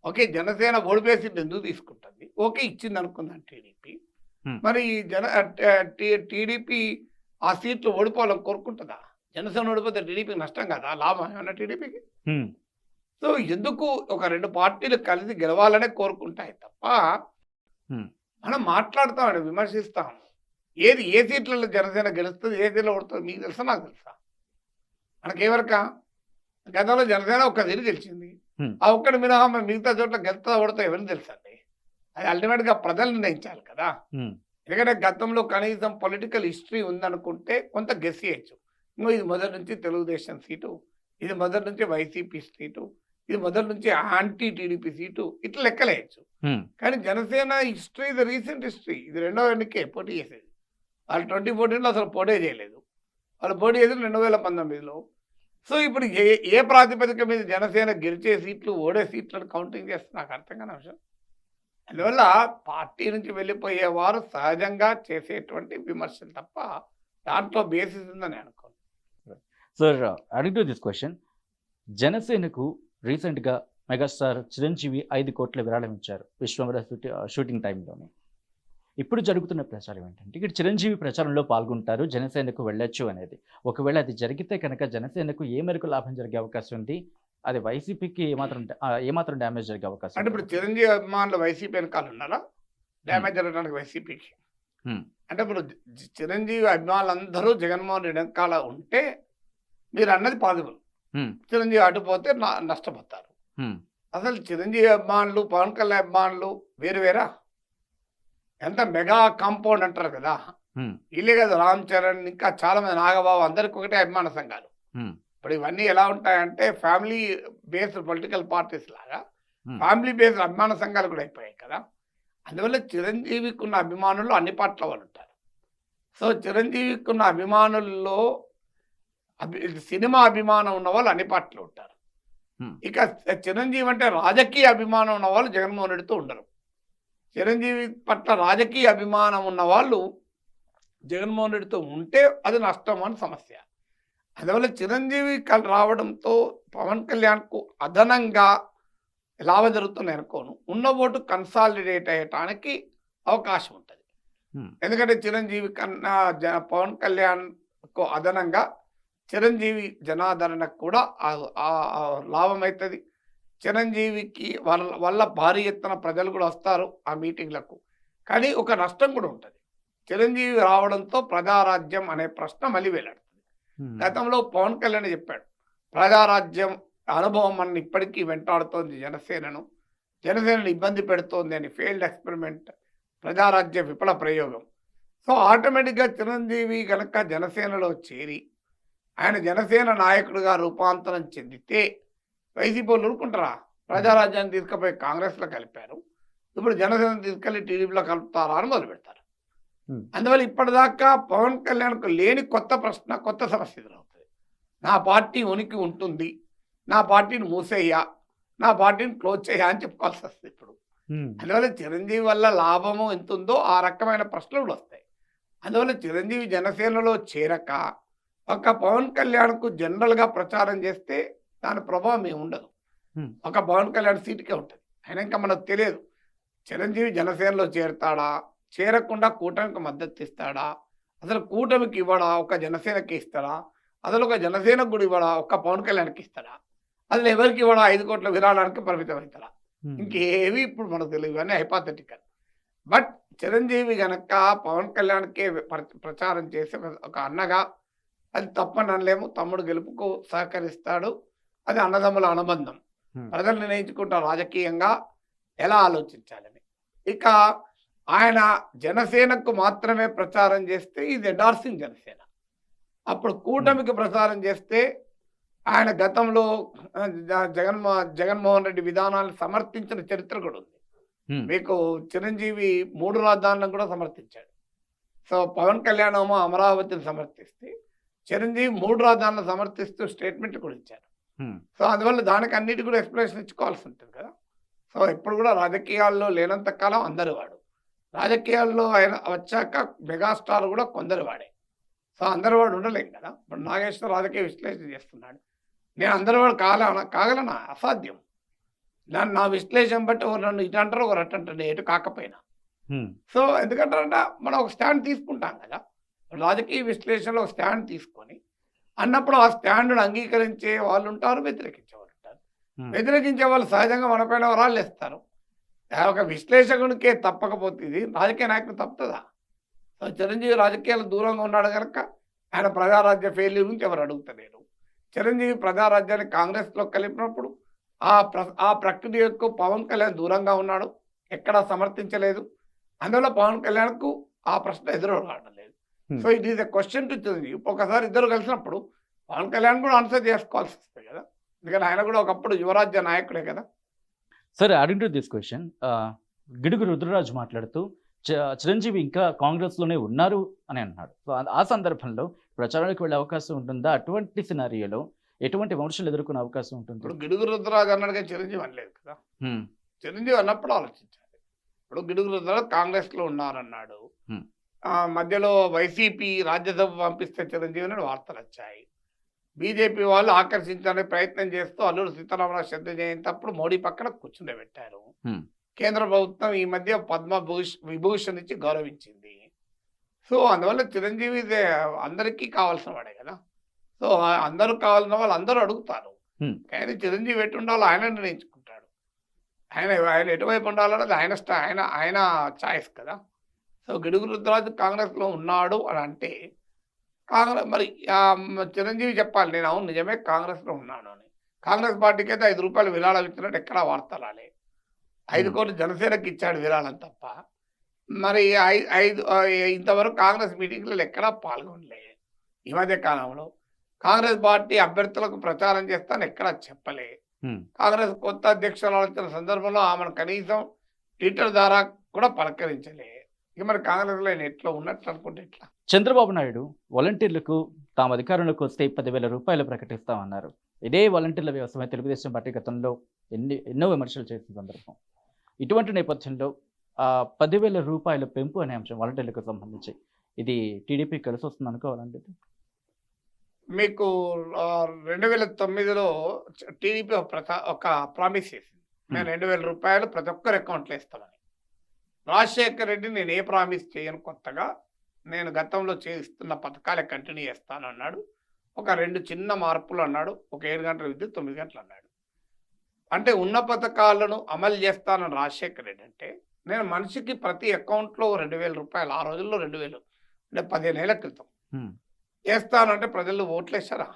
ఓకే, జనసేన ఓడిపోయే సీట్లు ఎందుకు తీసుకుంటుంది? ఓకే, ఇచ్చింది అనుకుందాం టీడీపీ. మరి టీడీపీ ఆ సీట్లు ఓడిపోవాలని కోరుకుంటుందా? జనసేన ఓడిపోతే టీడీపీకి నష్టం కదా, లాభం ఏమన్నా టీడీపీకి? సో ఎందుకు ఒక 2 పార్టీలు కలిసి గెలవాలనే కోరుకుంటాయి తప్ప మనం మాట్లాడతాం, విమర్శిస్తాం. ఏ సీట్లలో జనసేన గెలుస్తుంది, ఏ సీట్లో ఓడుతుంది మీకు తెలుసా, నాకు తెలుసా? మనకేవరక గతంలో జనసేన ఒక్క సీటు గెలిచింది, ఆ ఒక్కటి మినహా మిగతా చోట్ల గెలుతా ఓడుతా ఎవరిని తెలుసండి? అది అల్టిమేట్గా ప్రజలు నిర్ణయించాలి కదా. ఎందుకంటే గతంలో కనీసం పొలిటికల్ హిస్టరీ ఉందనుకుంటే కొంత గెస్ చేయొచ్చు. ఇది మొదటి నుంచి తెలుగుదేశం సీటు, ఇది మొదటి నుంచి వైసీపీ సీటు, ఇది మొదటి నుంచి యాంటీ టీడీపీ సీటు, ఇట్లా లెక్కలేయచ్చు. కానీ జనసేన హిస్టరీ ఇది రీసెంట్ హిస్టరీ. ఇది 2వ ఎన్నికే పోటీ చేసేది. వాళ్ళు 2014లో అసలు పోటీ చేయలేదు, వాళ్ళు పోటీ చేసేది 2019లో. సో ఇప్పుడు ఏ ప్రాతిపదిక మీద జనసేన గెలిచే సీట్లు ఓడే సీట్లను కౌంటింగ్ చేస్తే నాకు అర్థం కాని అంశం. అందువల్ల పార్టీ నుంచి వెళ్ళిపోయేవారు సహజంగా చేసేటువంటి విమర్శలు తప్ప దాంట్లో బేసిస్ ఉందని అనుకోను. సార్, అడిగిన దిస్ క్వశ్చన్, జనసేనకు రీసెంట్గా మెగాస్టార్ చిరంజీవి 5 కోట్ల విరాళం ఇచ్చారు విశ్వంబర షూటింగ్ టైంలోనే. ఇప్పుడు జరుగుతున్న ప్రచారం ఏంటంటే ఇక్కడ చిరంజీవి ప్రచారంలో పాల్గొంటారు, జనసేనకు వెళ్ళొచ్చు అనేది. ఒకవేళ అది జరిగితే కనుక జనసేనకు ఏ మేరకు లాభం జరిగే అవకాశం ఉంది? అది వైసీపీకి ఏమాత్రం డ్యామేజ్ జరిగే అవకాశం? అంటే ఇప్పుడు చిరంజీవి అభిమానులు వైసీపీ వెనకాల ఉన్నారా డ్యామేజ్ జరగడానికి వైసీపీకి? అంటే ఇప్పుడు చిరంజీవి అభిమానులందరూ జగన్మోహన్ రెడ్డి వెనకాల ఉంటే మీరు అన్నది పాజిబుల్. చిరంజీవి అటుపోతే నష్టపోతారు. అసలు చిరంజీవి అభిమానులు పవన్ కళ్యాణ్ అభిమానులు వేరా? ఎంత మెగా కాంపౌండ్ అంటారు కదా, ఇల్లే కదా రామ్ చరణ్, ఇంకా చాలా మంది, నాగబాబు, అందరికి ఒకటే అభిమాన సంఘాలు. ఇప్పుడు ఇవన్నీ ఎలా ఉంటాయంటే ఫ్యామిలీ బేస్డ్ పొలిటికల్ పార్టీస్ లాగా ఫ్యామిలీ బేస్డ్ అభిమాన సంఘాలు కూడా అయిపోయాయి కదా. అందువల్ల చిరంజీవికి ఉన్న అభిమానులు అన్ని పార్టీల వాళ్ళు ఉంటారు. సో చిరంజీవికి ఉన్న అభిమానుల్లో సినిమా అభిమానం ఉన్న వాళ్ళు అన్ని పార్టీలు ఉంటారు. ఇక చిరంజీవి అంటే రాజకీయ అభిమానం ఉన్న వాళ్ళు జగన్మోహన్ రెడ్డితో ఉండరు. చిరంజీవి పట్ల రాజకీయ అభిమానం ఉన్న వాళ్ళు జగన్మోహన్ రెడ్డితో ఉంటే అది నష్టం అని సమస్య. అందువల్ల చిరంజీవి రావడంతో పవన్ కళ్యాణ్కు అదనంగా లాభం జరుగుతుంది అనుకోను. ఉన్న ఓటు కన్సాలిడేట్ అయ్యటానికి అవకాశం ఉంటుంది. ఎందుకంటే చిరంజీవి కన్నా పవన్ కళ్యాణ్కు అదనంగా చిరంజీవి జనాదరణకు కూడా లాభం అవుతుంది. చిరంజీవికి వల్ల భారీ ఎత్తున ప్రజలు కూడా వస్తారు ఆ మీటింగ్లకు. కానీ ఒక నష్టం కూడా ఉంటుంది. చిరంజీవి రావడంతో ప్రజారాజ్యం అనే ప్రశ్న మళ్ళీ వేలాడుతుంది. గతంలో పవన్ కళ్యాణ్ చెప్పాడు, ప్రజారాజ్యం అనుభవం మన ఇప్పటికీ వెంటాడుతోంది జనసేనను ఇబ్బంది పెడుతోంది అని. ఫెయిల్డ్ ఎక్స్పెరిమెంట్, ప్రజారాజ్య విఫల ప్రయోగం. సో ఆటోమేటిక్గా చిరంజీవి కనుక జనసేనలో చేరి ఆయన జనసేన నాయకుడిగా రూపాంతరం చెందితే వైసీపీ వాళ్ళు ఊరుకుంటారా? ప్రజారాజ్యాన్ని తీసుకుపోయి కాంగ్రెస్లో కలిపారు, ఇప్పుడు జనసేన తీసుకెళ్లి టీడీపీలో కలుపుతారా అని మొదలు పెడతారు. అందువల్ల ఇప్పటిదాకా పవన్ కళ్యాణ్కు లేని కొత్త ప్రశ్న, కొత్త సమస్య ఎదురవుతుంది. నా పార్టీ ఉనికి ఉంటుంది, నా పార్టీని మూసేయ్యా, నా పార్టీని క్లోజ్ చేయా అని చెప్పుకోవాల్సి వస్తుంది ఇప్పుడు. అందువల్ల చిరంజీవి వల్ల లాభము ఎంత ఉందో ఆ రకమైన ప్రశ్నలు వస్తాయి. అందువల్ల చిరంజీవి జనసేనలో చేరక ఒక పవన్ కళ్యాణ్కు జనరల్గా ప్రచారం చేస్తే దాని ప్రభావం ఏమి ఉండదు. ఒక పవన్ కళ్యాణ్ సీటుకే ఉంటుంది. ఆయన ఇంకా మనకు తెలియదు చిరంజీవి జనసేనలో చేరతాడా, చేరకుండా కూటమికి మద్దతు ఇస్తాడా, అసలు కూటమికి ఇవ్వడా, ఒక జనసేనకి ఇస్తాడా, అసలు ఒక జనసేనకు కూడా ఇవ్వడా, ఒక పవన్ కళ్యాణ్కి ఇస్తాడా, అసలు ఎవరికి ఇవ్వడా, 5 కోట్ల విరాళానికి పరిమితం అవుతాడా, ఇంకేవి ఇప్పుడు మనకు తెలియదు అని హైపాథెటికల్. బట్ చిరంజీవి గనక పవన్ కళ్యాణ్కే ప్రచారం చేసి ఒక అన్నగా అది తప్పని అనలేము. తమ్ముడు గెలుపుకు సహకరిస్తాడు, అది అన్నదమ్ముల అనుబంధం. ప్రజలు నిర్ణయించుకుంటారు రాజకీయంగా ఎలా ఆలోచించాలని. ఇక ఆయన జనసేనకు మాత్రమే ప్రచారం చేస్తే ఇది ఎండార్సింగ్ జనసేన. అప్పుడు కూటమికి ప్రచారం చేస్తే ఆయన గతంలో జగన్మోహన్ రెడ్డి విధానాలను సమర్థించిన చరిత్ర కూడా ఉంది. మీకు చిరంజీవి 3 రాజధానులను కూడా సమర్థించాడు. సో పవన్ కళ్యాణ్ ఏమో అమరావతిని సమర్థిస్తే చిరంజీవి 3 రాజధానులను సమర్థిస్తూ స్టేట్మెంట్ కూడా ఇచ్చారు. సో అందువల్ల దానికి అన్నిటి కూడా ఎక్స్ప్లెనేషన్ ఇచ్చుకోవాల్సి ఉంటుంది కదా. సో ఇప్పుడు కూడా రాజకీయాల్లో లేనంత కాలం అందరు వాడు, రాజకీయాల్లో ఆయన వచ్చాక మెగాస్టార్ కూడా కొందరు వాడే. సో అందరు వాడు ఉండలేం కదా. ఇప్పుడు నాగేశ్వర రాజకీయ విశ్లేషణ చేస్తున్నాడు, నేను అందరు వాడు కాగలనా, అసాధ్యం. నా విశ్లేషణ బట్టి ఒకరు నన్ను ఇటు అంటారు, ఒకరు అటు అంటారు, ఎటు కాకపోయినా. సో ఎందుకంటారంటే మనం ఒక స్టాండ్ తీసుకుంటాం కదా, రాజకీయ విశ్లేషణలో ఒక స్టాండ్ తీసుకొని అన్నప్పుడు ఆ స్టాండ్ను అంగీకరించే వాళ్ళు ఉంటారు, వ్యతిరేకించే వాళ్ళు ఉంటారు. వ్యతిరేకించే వాళ్ళు సహజంగా మన పైన వరాళ్ళు ఇస్తారు. ఒక విశ్లేషకునికే తప్పకపోతే ఇది రాజకీయ నాయకుడు తప్పుతుందా? సో చిరంజీవి రాజకీయాలు దూరంగా ఉన్నాడు కనుక ఆయన ప్రజారాజ్య ఫెయిల్యూర్ నుంచి ఎవరు అడుగుతలేరు. చిరంజీవి ప్రజారాజ్యాన్ని కాంగ్రెస్లో కలిపినప్పుడు ఆ ప్రక్రియకు పవన్ కళ్యాణ్ దూరంగా ఉన్నాడు, ఎక్కడా సమర్థించలేదు. అందువల్ల పవన్ కళ్యాణ్కు ఆ ప్రశ్న ఎదురు కావడం లేదు. So it is a question to Chiranjeevi. ఒకసారి ఇద్దరు కలిసినప్పుడు పవన్ కళ్యాణ్ కూడా ఆన్సర్ చేసుకోవాల్సి వస్తుంది కదా, ఎందుకంటే ఆయన కూడా ఒకప్పుడు యువరాజ్య నాయకుడే కదా. సరే, adding to this question, Gidugu Rudraraju మాట్లాడుతూ చిరంజీవి ఇంకా కాంగ్రెస్లోనే ఉన్నారు అని అంటున్నాడు. సో ఆ సందర్భంలో ప్రచారానికి వెళ్ళే అవకాశం ఉంటుందా? అటువంటి సినారియోలో ఎటువంటి విమర్శలు ఎదుర్కొనే అవకాశం ఉంటుంది? ఇప్పుడు గిడుగు రుద్రరాజు అన్నాడు కానీ చిరంజీవి అనలేదు కదా. చిరంజీవి అన్నప్పుడు ఆలోచించాలి. ఇప్పుడు గిడుగు రుద్రరాజు కాంగ్రెస్లో ఉన్నారన్నాడు, మధ్యలో వైసీపీ రాజ్యసభ పంపిస్తే చిరంజీవి అని వార్తలు వచ్చాయి. బీజేపీ వాళ్ళు ఆకర్షించడానికి ప్రయత్నం చేస్తూ అల్లూరు సీతారామరాజు శ్రద్ధ జయంతప్పుడు మోడీ పక్కన కూర్చుండబెట్టారు. కేంద్ర ప్రభుత్వం ఈ మధ్య విభూషణ్ ఇచ్చి గౌరవించింది. సో అందువల్ల చిరంజీవి అందరికీ కావాల్సిన వాడే కదా. సో అందరూ కావాల్సిన వాళ్ళు అందరూ అడుగుతారు, కానీ చిరంజీవి ఎటు ఉండాలో ఆయన నిర్ణయించుకుంటాడు. ఆయన ఎటువైపు ఉండాలన్నది ఆయన చాయిస్ కదా. సో గిడుగు రుద్రరాజు కాంగ్రెస్లో ఉన్నాడు అని అంటే కాంగ్రెస్ మరి చిరంజీవి చెప్పాలి, నేను అవును నిజమే కాంగ్రెస్లో ఉన్నాను అని. కాంగ్రెస్ పార్టీకి అయితే 5 రూపాయలు విరాళం ఇచ్చినట్టు ఎక్కడా వార్త రాలే. 5 కోట్లు జనసేనకి ఇచ్చాడు విరాళం తప్ప. మరి ఇంతవరకు కాంగ్రెస్ మీటింగ్లలో ఎక్కడా పాల్గొనలే. ఈ మధ్య కాలంలో కాంగ్రెస్ పార్టీ అభ్యర్థులకు ప్రచారం చేస్తాను ఎక్కడా చెప్పలే. కాంగ్రెస్ కొత్త అధ్యక్షులు వచ్చిన సందర్భంలో ఆమెను కనీసం ట్విట్టర్ ద్వారా కూడా పలకరించలే. ఇక మరి కాంగ్రెస్లో ఆయన ఎట్లా ఉన్నట్లు అనుకుంటే ఎట్లా? చంద్రబాబు నాయుడు వాలంటీర్లకు తాము అధికారంలోకి వస్తే 10,000 రూపాయలు ప్రకటిస్తామన్నారు. ఇదే వాలంటీర్ల వ్యవస్థమే తెలుగుదేశం పార్టీ గతంలో ఎన్నో విమర్శలు చేసిన సందర్భం. ఇటువంటి నేపథ్యంలో 10,000 రూపాయల పెంపు అనే అంశం వాలంటీర్లకు సంబంధించి ఇది టీడీపీ కలిసి వస్తుంది అనుకోవాలంటే? మీకు 2009లో టీడీపీ ఒక ప్రామిస్ చేసింది, నేను 2,000 రూపాయలు ప్రతి ఒక్కరు అకౌంట్లో ఇస్తామని. రాజశేఖర రెడ్డి నేను ఏ ప్రామిస్ చేయను, కొత్తగా నేను గతంలో చేస్తున్న పథకాలే కంటిన్యూ చేస్తాను అన్నాడు. ఒక 2 చిన్న మార్పులు అన్నాడు, ఒక 7 గంటల విద్యుత్ 9 గంటలు అన్నాడు. అంటే ఉన్న పథకాలను అమలు చేస్తానని రాజశేఖర రెడ్డి అంటే నేను మనిషికి ప్రతి అకౌంట్లో 2,000 రూపాయలు, ఆ రోజుల్లో 2,000 అంటే 15 ఏళ్ల క్రితం వేస్తానంటే ప్రజలు ఓట్లేసారా?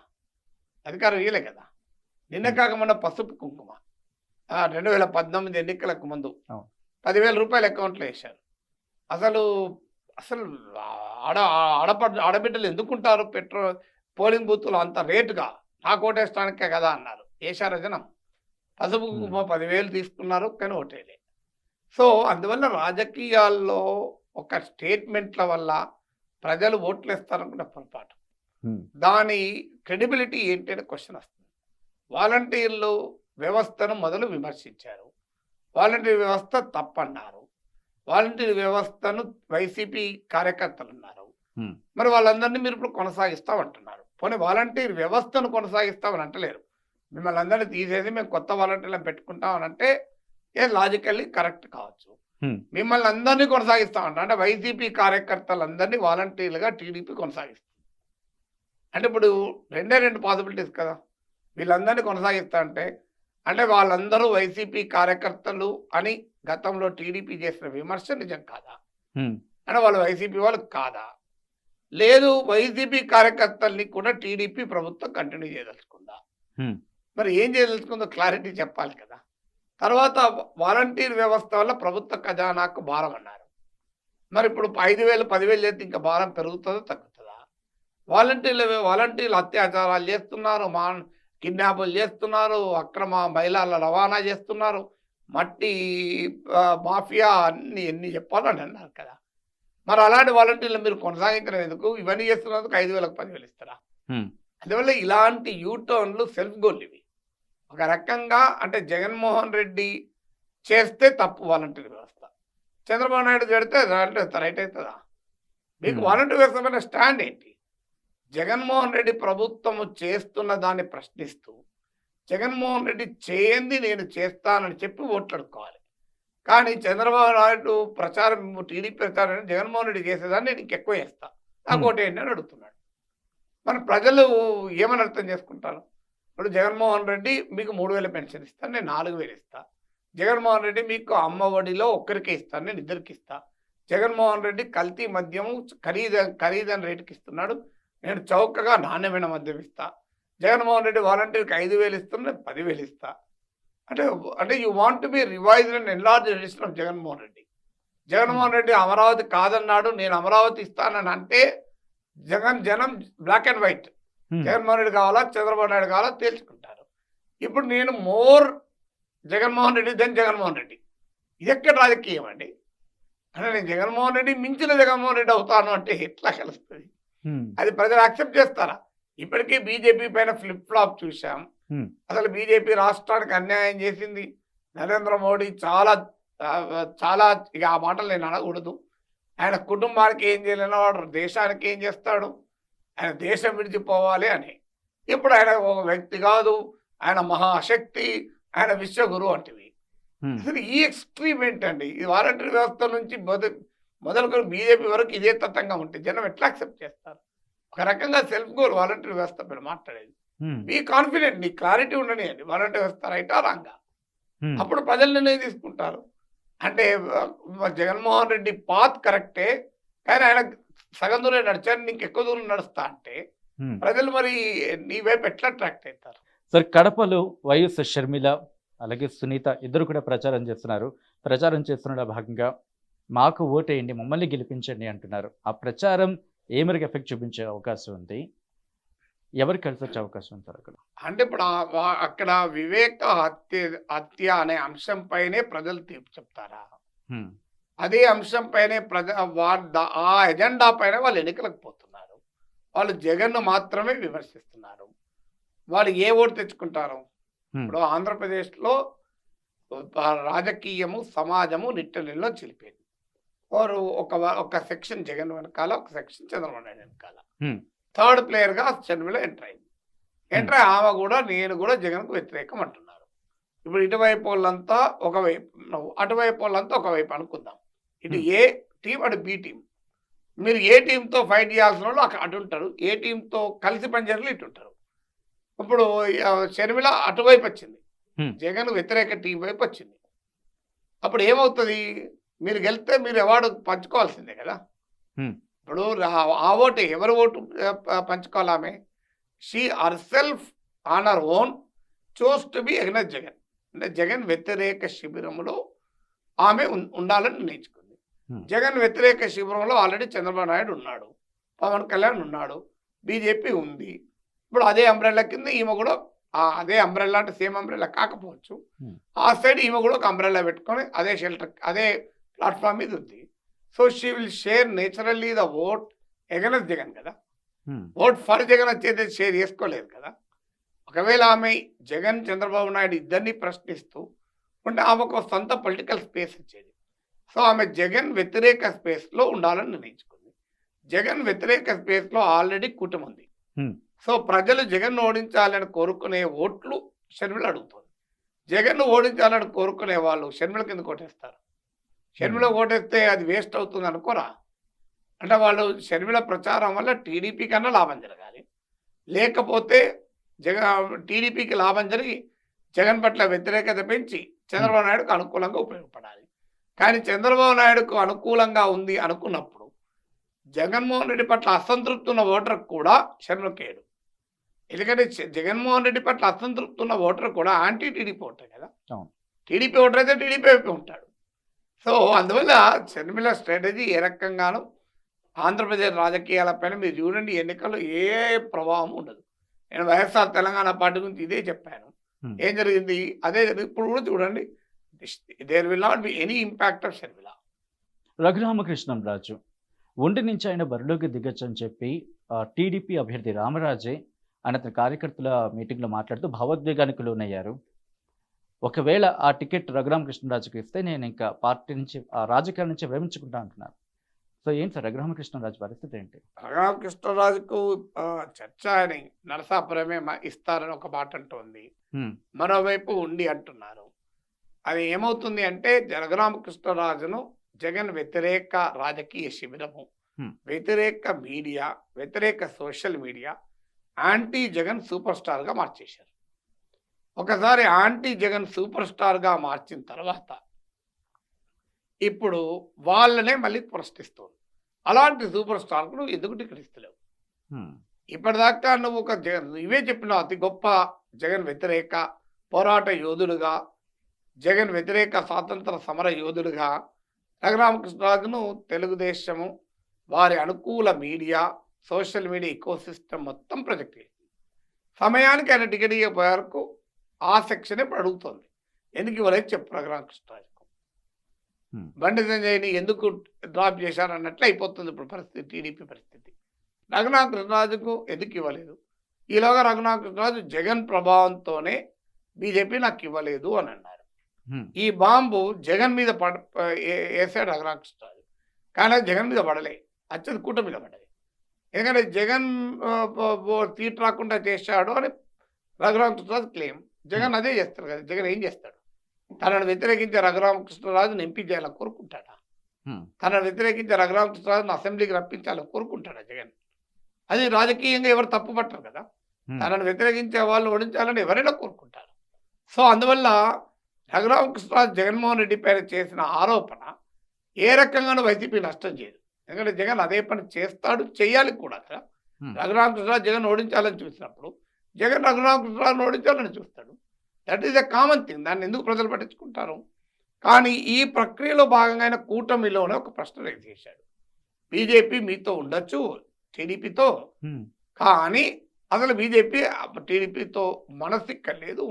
అధికారం ఇయ్యలే కదా. నిన్న కాక మొన్న పసుపు కుంకుమ 2018 ఎన్నికలకు ముందు 10,000 రూపాయలు అకౌంట్లో వేశారు. అసలు ఆడబిడ్డలు ఎందుకుంటారు పోలింగ్ బూత్లో అంత రేటుగా? నాకు ఓటేస్తానికే కదా అన్నారు, వేశారు జనం. పసుపు కుంకుమ 10,000 తీసుకున్నారు కానీ ఓటేలే. సో అందువల్ల రాజకీయాల్లో ఒక స్టేట్మెంట్ల వల్ల ప్రజలు ఓట్లు వేస్తారనుకున్న పొరపాటు. హ్మ్. దాని క్రెడిబిలిటీ ఏంటి అనే క్వశ్చన్ వస్తుంది. వాలంటీర్లు వ్యవస్థను మొదలు విమర్శించారు. వాలంటీర్ వ్యవస్థ తప్పన్నారు. వాలంటీర్ వ్యవస్థను వైసీపీ కార్యకర్తలు అన్నారు. హ్మ్. మరి వాళ్ళందరినీ మీరు ఇప్పుడు కొనసాగిస్తామంటున్నారు. పోనీ వాలంటీర్ వ్యవస్థను కొనసాగిస్తామని అంటలేరు. మిమ్మల్ని అందరినీ తీసేసి మేము కొత్త వాలంటీర్లను పెట్టుకుంటామని అంటే ఏ లాజికల్లీ కరెక్ట్ కావచ్చు. హ్మ్. మిమ్మల్ని అందరినీ కొనసాగిస్తామంటారు. అంటే వైసీపీ కార్యకర్తలందరినీ వాలంటీర్లుగా టీడీపీ కొనసాగిస్తుంది. అంటే ఇప్పుడు రెండు పాసిబిలిటీస్ కదా. వీళ్ళందరినీ కొనసాగిస్తా అంటే వాళ్ళందరూ వైసీపీ కార్యకర్తలు అని గతంలో టీడీపీ చేసిన విమర్శ నిజం కాదా? హ్మ్. అంటే వాళ్ళు వైసీపీ వాళ్ళు కాదా? లేదు, వైసీపీ కార్యకర్తల్ని కూడా టీడీపీ ప్రభుత్వం కంటిన్యూ చేయదలుచుకుందా? హ్మ్. మరి ఏం చేయదలుచుకుందో క్లారిటీ చెప్పాలి కదా. తర్వాత వాలంటీర్ వ్యవస్థ వల్ల ప్రభుత్వ ఖజానాకు భారం అన్నారు. మరి ఇప్పుడు 5,000 10,000 చేస్తే ఇంకా భారం పెరుగుతుందో తగ్గుతుందా? వాలంటీర్లు అత్యాచారాలు చేస్తున్నారు, కిడ్నాపులు చేస్తున్నారు, అక్రమ మహిళల రవాణా చేస్తున్నారు, మట్టి మాఫియా అన్ని ఎన్ని చెప్పాలని అన్నారు కదా. మరి అలాంటి వాలంటీర్లు మీరు కొనసాగించడం ఎందుకు? ఇవన్నీ చేస్తున్నందుకు 5,000కు 10,000 ఇస్తారా? హ్మ్. అందువల్ల ఇలాంటి యూటర్న్లు సెల్ఫ్ గోల్ ఇవి. ఒక రకంగా అంటే జగన్మోహన్ రెడ్డి చేస్తే తప్పు వాలంటీర్ వ్యవస్థ, చంద్రబాబు నాయుడు చేస్తే రైట్ అవుతుందా? మీకు వాలంటీర్ వ్యవస్థ పైన స్టాండ్ ఏంటి? జగన్మోహన్ రెడ్డి ప్రభుత్వము చేస్తున్న దాన్ని ప్రశ్నిస్తూ జగన్మోహన్ రెడ్డి చేయంది నేను చేస్తానని చెప్పి ఓట్లాడుకోవాలి. కానీ చంద్రబాబు నాయుడు ప్రచారం, టీడీపీ ప్రచారం జగన్మోహన్ రెడ్డి చేసేదాన్ని నేను ఇంకెక్కువ చేస్తా, నాకు ఓటేయండి అని అడుగుతున్నాడు. మన ప్రజలు ఏమని అర్థం చేసుకుంటారు? ఇప్పుడు జగన్మోహన్ రెడ్డి మీకు 3,000 పెన్షన్ ఇస్తాను, నేను 4,000 ఇస్తా. జగన్మోహన్ రెడ్డి మీకు అమ్మ ఒడిలో ఒక్కరికే ఇస్తాను, నేను ఇద్దరికి ఇస్తా. జగన్మోహన్ రెడ్డి కల్తీ మద్యము ఖరీదైన రేటుకి ఇస్తున్నాడు, నేను చౌకగా నాణ్యమైన మద్యం ఇస్తా. జగన్మోహన్ రెడ్డి వాలంటీర్కి 5,000 ఇస్తున్నా, నేను 10,000 ఇస్తా. అంటే you want be revised and enlarge edition of Jaganmohan Reddy. Jaganmohan Reddy Amaravati కాదన్నాడు, నేను అమరావతి ఇస్తానని అంటే జనం black and white, Jaganmohan Reddy కావాలా చంద్రబాబు నాయుడు కావాలా తేల్చుకుంటారు. ఇప్పుడు నేను మోర్ జగన్మోహన్ రెడ్డి దెన్ జగన్మోహన్ రెడ్డి, ఇది ఎక్కడ రాజకీయం అండి? అంటే నేను జగన్మోహన్ రెడ్డి మించిన జగన్మోహన్ రెడ్డి అవుతాను అంటే ఎట్లా కలుస్తుంది? అది ప్రజలు యాక్సెప్ట్ చేస్తారా? ఇప్పటికీ బీజేపీ పైన ఫ్లిప్ ఫ్లాప్ చూసాం. అసలు బీజేపీ రాష్ట్రానికి అన్యాయం చేసింది. నరేంద్ర మోడీ చాలా చాలా ఇక ఆ మాటలు నేను అనకూడదు. ఆయన కుటుంబానికి ఏం చేయలేని వాడు దేశానికి ఏం చేస్తాడు? ఆయన దేశం విడిచిపోవాలి అని. ఇప్పుడు ఆయన ఒక వ్యక్తి కాదు, ఆయన మహాశక్తి, ఆయన విశ్వగురు అంటివి. అసలు ఈ ఎక్స్ట్రీమ్ ఏంటండి? ఈ వాలంటీర్ వ్యవస్థ నుంచి మొదలుకొని బీజేపీ వరకు ఇదే తత్వంగా ఉంటే జనం ఎట్లా యాక్సెప్ట్ చేస్తారు? ఒక రకంగా సెల్ఫ్ గోల్ వాలంటీర్ వ్యవస్థ పైన మాట్లాడేది. బీ కాన్ఫిడెంట్, నీ క్లారిటీ ఉండనియండి, వాలంటీర్ వ్యవస్థ రైటా రాంగా, అప్పుడు ప్రజలు నిర్ణయం తీసుకుంటారు. అంటే జగన్మోహన్ రెడ్డి పాత్ కరెక్టే, కానీ ఆయన సగం దూరం నడిచారు, నీకు ఎక్కువ దూరం నడుస్తా అంటే ప్రజలు మరి నీ వైపు ఎట్లా అట్రాక్ట్ అవుతారు? సార్, కడపలో వైఎస్ షర్మిల అలాగే సునీత ఇద్దరు కూడా ప్రచారం చేస్తున్నారు. ప్రచారం చేస్తున్న భాగంగా మాకు ఓటేయండి, మమ్మల్ని గెలిపించండి అంటున్నారు. ఆ ప్రచారం ఏ మేరకు ఎఫెక్ట్ చూపించే అవకాశం ఉంది? ఎవరికి కలిసి వచ్చే అవకాశం ఉంది సార్ అక్కడ? అంటే ఇప్పుడు అక్కడ వివేక హత్య అనే అంశం పైనే ప్రజలు తీర్పు చెప్తారా? అదే అంశం పైనే ఆ ఎజెండా పైన వాళ్ళు ఎన్నికలకు పోతున్నారు. వాళ్ళు జగన్ను మాత్రమే విమర్శిస్తున్నారు. వాళ్ళు ఏ ఓటు తెచ్చుకుంటారు? ఇప్పుడు ఆంధ్రప్రదేశ్లో రాజకీయము సమాజము నిట్టనిలో చిలిపేది. వారు ఒక సెక్షన్ జగన్ వెనకాల, ఒక సెక్షన్ చంద్రబాబు నాయుడు వెనకాల. థర్డ్ ప్లేయర్గా షర్మిల ఎంటర్ అయింది. ఎంటర్ అయ్యి ఆమె కూడా నేను కూడా జగన్కు వ్యతిరేకం అంటున్నారు. ఇప్పుడు ఇటువైపు వాళ్ళంతా ఒకవైపు, అటువైపు వాళ్ళంతా ఒకవైపు అనుకుందాం. ఇటు ఏ టీం, అటు బి టీం. మీరు ఏ టీంతో ఫైట్ చేయాల్సిన వాళ్ళు అటు ఉంటారు, ఏ టీంతో కలిసి పనిచేయాలి ఇటు ఉంటారు. ఇప్పుడు షర్మిల అటువైపు వచ్చింది, జగన్ వ్యతిరేక టీం వైపు వచ్చింది. అప్పుడు ఏమవుతుంది? మీరు గెలిస్తే మీరు అవార్డు పంచుకోవాల్సిందే కదా. ఇప్పుడు ఆ ఓటు ఎవరు ఓటు పంచుకోవాలామె? She herself on her own chose to be against Jagan. అంటే జగన్ వ్యతిరేక శిబిరంలో ఆమె ఉండాలని నిర్ణయించుకుంది. జగన్ వ్యతిరేక శిబిరంలో ఆల్రెడీ చంద్రబాబు నాయుడు ఉన్నాడు, పవన్ కళ్యాణ్ ఉన్నాడు, బీజేపీ ఉంది. ఇప్పుడు అదే అంబ్రెల్లా కింద ఈమె కూడా, అదే అంబ్రెల్లా అంటే సేమ్ అంబ్రెల్లా కాకపోవచ్చు, ఆ సైడ్ ఈమె కూడా ఒక అంబ్రెల్లా పెట్టుకొని అదే షెల్టర్, అదే ప్లాట్ఫామ్ మీద ఉంది. So she will share naturally the vote against Jagan కదా. హ్మ్. ఓట్ ఫర్ జగన్ వచ్చేది షేర్ చేసుకోలేదు కదా. ఒకవేళ ఆమె జగన్ చంద్రబాబు నాయుడు ఇద్దరిని ప్రశ్నిస్తూ ఉంటే ఆమెకు ఒక సొంత పొలిటికల్ స్పేస్ వచ్చేది. సో ఆమె జగన్ వ్యతిరేక స్పేస్లో ఉండాలని నిర్ణయించుకుంది. జగన్ వ్యతిరేక స్పేస్లో ఆల్రెడీ కూటమి ఉంది. హ్మ్. సో ప్రజలు జగన్ ఓడించాలని కోరుకునే ఓట్లు షర్మిల అడుగుతుంది. జగన్ ఓడించాలని కోరుకునే వాళ్ళు షర్మిల కింద ఓటేస్తారు. షర్మిల ఓటేస్తే అది వేస్ట్ అవుతుంది అనుకోరా. అంటే వాళ్ళు షర్మిల ప్రచారం వల్ల టీడీపీ కన్నా లాభం జరగాలి, లేకపోతే టీడీపీకి లాభం జరిగి జగన్ పట్ల వ్యతిరేకత పెంచి చంద్రబాబు నాయుడుకు అనుకూలంగా ఉపయోగపడాలి. కానీ చంద్రబాబు నాయుడుకు అనుకూలంగా ఉంది అనుకున్నప్పుడు జగన్మోహన్ రెడ్డి పట్ల అసంతృప్తి ఉన్న ఓటర్ కూడా షర్మిలకేడు. ఎందుకంటే జగన్మోహన్ రెడ్డి పట్ల అసంతృప్తి ఉన్న ఓటర్ కూడా యాంటీ టీడీపీ ఓటర్ కదా. టీడీపీ ఓటర్ అయితే టీడీపీ వైపు ఉంటాడు. సో అందువల్ల షర్మిల స్ట్రాటజీ ఏ రకంగానూ ఆంధ్రప్రదేశ్ రాజకీయాలపైన మీరు చూడండి, ఎన్నికల్లో ఏ ప్రభావం ఉండదు. నేను వైఎస్ఆర్ తెలంగాణ పార్టీ గురించి ఇదే చెప్పాను. ఏం జరిగింది అదే జరిగింది. ఇప్పుడు కూడా చూడండి, there will not be any impact of Sharmila. Raghuramakrishnamraju ఒంటి నుంచి ఆయన బరిలోకి దిగొచ్చని చెప్పి టీడీపీ అభ్యర్థి రామరాజే ఆయన అతని కార్యకర్తల మీటింగ్లో మాట్లాడుతూ భావోద్వేగానికి లోనయ్యారు. ఒకవేళ ఆ టికెట్ రఘురామకృష్ణరాజుకి ఇస్తే నేను ఇంకా పార్టీ నుంచి రాజకీయాల నుంచి విరమించుకుంటా అంటున్నారు. సో ఏంటి సార్ రఘురామకృష్ణరాజు పరిస్థితి ఏంటి? రఘురామకృష్ణరాజుకు చర్చ అని నరసాపురమే ఇస్తారని ఒక మాట అంటుంది, మరోవైపు ఉండి అంటున్నారు. అది ఏమవుతుంది అంటే రఘురామకృష్ణరాజును జగన్ వ్యతిరేక రాజకీయ శిబిరము, వ్యతిరేక మీడియా, వ్యతిరేక social media anti Jagan super స్టార్గా మార్చేశారు. ఒకసారి యాంటీ జగన్ సూపర్ స్టార్గా మార్చిన తర్వాత ఇప్పుడు వాళ్ళనే మళ్ళీ ప్రశ్నిస్తుంది. అలాంటి సూపర్ స్టార్కు నువ్వు ఎందుకు టికెట్ ఇస్తలేవు? ఇప్పటిదాకా నువ్వు ఒక ఇవే చెప్పినావు, అతి గొప్ప జగన్ వ్యతిరేక పోరాట యోధుడుగా, జగన్ వ్యతిరేక స్వాతంత్ర సమర యోధుడుగా రఘురామకృష్ణరాజును తెలుగుదేశము వారి అనుకూల మీడియా, సోషల్ మీడియా ఇకోసిస్టమ్ మొత్తం ప్రొజెక్ట్ చేసింది. సమయానికి ఆయన టికెట్ ఇవ్వే వరకు ఆ సెక్షన్ ఇప్పుడు అడుగుతుంది, ఎందుకు ఇవ్వలేదు చెప్పు రఘురామకృష్ణరాజుకు. బండి సంజయ్ని ఎందుకు డ్రాప్ చేశారు అన్నట్లు అయిపోతుంది ఇప్పుడు పరిస్థితి, టీడీపీ పరిస్థితి. రఘురామకృష్ణరాజుకు ఎందుకు ఇవ్వలేదు? ఈలోగా రఘురామకృష్ణరాజు జగన్ ప్రభావంతోనే బీజేపీ నాకు ఇవ్వలేదు అని అన్నారు. ఈ బాంబు జగన్ మీద వేసాడు రఘురామకృష్ణరాజు, కానీ జగన్ మీద పడలే, అచ్చది కూటమి మీద పడలేదు. ఎందుకంటే జగన్ సీట్ రాకుండా చేశాడు అని రఘురామకృష్ణరాజు క్లెయిమ్. జగన్ అదే చేస్తారు కదా. జగన్ ఏం చేస్తాడు? తనను వ్యతిరేకించే రఘురామకృష్ణరాజును ఎంపీ చేయాలని కోరుకుంటాడా? తనను వ్యతిరేకించే రఘురామకృష్ణరాజును అసెంబ్లీకి రప్పించాలని కోరుకుంటాడా జగన్? అది రాజకీయంగా ఎవరు తప్పు పట్టరు కదా. తనను వ్యతిరేకించే వాళ్ళు ఓడించాలని ఎవరైనా కోరుకుంటారు. సో అందువల్ల రఘురామకృష్ణరాజు జగన్మోహన్ రెడ్డి పైన చేసిన ఆరోపణ ఏ రకంగానూ వైసీపీ నష్టం చేయదు. ఎందుకంటే జగన్ అదే పని చేస్తాడు, చేయాలి కూడా కదా. రఘురామకృష్ణరాజు జగన్ ఓడించాలని చూసినప్పుడు జగన్ రఘురామకృష్ణరాజును ఓడించాలని చూస్తాడు. That is a common thing. దాన్ని ఎందుకు ప్రజలు పట్టించుకుంటారు? కానీ ఈ ప్రక్రియలో భాగంగా కూటమిలోనే ఒక ప్రశ్న రైజ్ చేశాడు. బీజేపీ మీతో ఉండొచ్చు టీడీపీతో, కానీ అసలు బీజేపీ టీడీపీతో మనసు ఇక్కడ లేదు,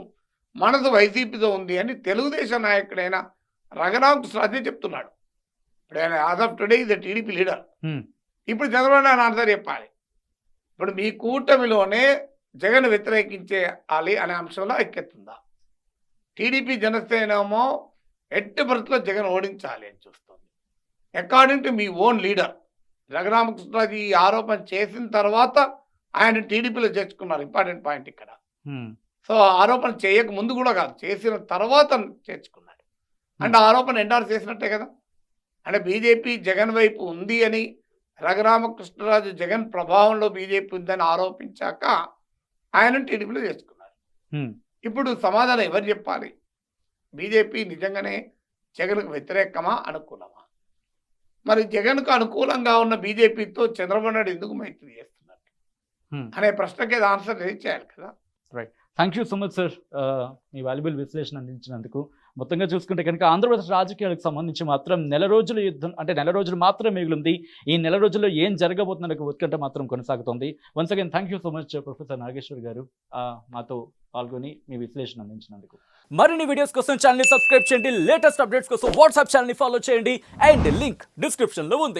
మనసు వైసీపీతో ఉంది అని తెలుగుదేశం నాయకుడైన రఘురామకృష్ణరాజు చెప్తున్నాడు. ఇప్పుడు ఆయన as of today is the TDP leader. ఇప్పుడు చంద్రబాబు నాయుడు ఆన్సర్ చెప్పాలి. ఇప్పుడు మీ కూటమిలోనే జగన్ వ్యతిరేకించేయాలి అనే అంశంలో ఎక్కెత్తుందా? టీడీపీ జనసేనేమో ఎట్టి పరిస్థితుల్లో జగన్ ఓడించాలి అని చూస్తుంది. అకార్డింగ్ టు మీ ఓన్ లీడర్ రఘురామకృష్ణరాజు ఈ ఆరోపణ చేసిన తర్వాత ఆయన టీడీపీలో చేర్చుకున్నారు. ఇంపార్టెంట్ పాయింట్ ఇక్కడ. సో ఆరోపణ చేయక ముందు కూడా కాదు, చేసిన తర్వాత చేర్చుకున్నాడు. అంటే ఆరోపణ ఎండార్స్ చేసినట్టే కదా. అంటే బీజేపీ జగన్ వైపు ఉంది అని, రఘురామకృష్ణరాజు జగన్ ప్రభావంలో బీజేపీ ఉందని ఆరోపించాక ఆయన టీడీపీలో చేసుకున్నారు. ఇప్పుడు సమాధానం ఎవరు చెప్పాలి? బీజేపీ నిజంగానే జగన్కు వ్యతిరేకమా అనుకూలమా? మరి జగన్కు అనుకూలంగా ఉన్న బీజేపీతో చంద్రబాబు నాయుడు ఎందుకు మైత్రి చేస్తున్నారు అనే ప్రశ్నకి ఆన్సర్ రేజ్ చేయాలి కదా. Right. Thank you so much sir, me valuable విశ్లేషణ అందించినందుకు. మొత్తంగా చూసుకుంటే కనుక ఆంధ్రప్రదేశ్ రాజకీయాలకు సంబంధించి మాత్రం నెల రోజుల యుద్ధం, అంటే నెల రోజులు మాత్రమే మిగిలింది. ఈ నెల రోజుల్లో ఏం జరగబోతుందనే ఒక ఉత్కంఠ మాత్రం కొనసాగుతుంది. Once again thank you so much professor Nageshwar garu మాతో పాల్గొని మీ విశ్లేషణ అందించినందుకు. మరిన్ని వీడియోస్ కోసం ఛానల్ సబ్స్క్రైబ్ చేయండి, లేటెస్ట్ అప్డేట్స్ కోసం వాట్సాప్ ఛానల్ ఫాలో చేయండి అండ్ లింక్ డిస్క్రిప్షన్లో ఉంది.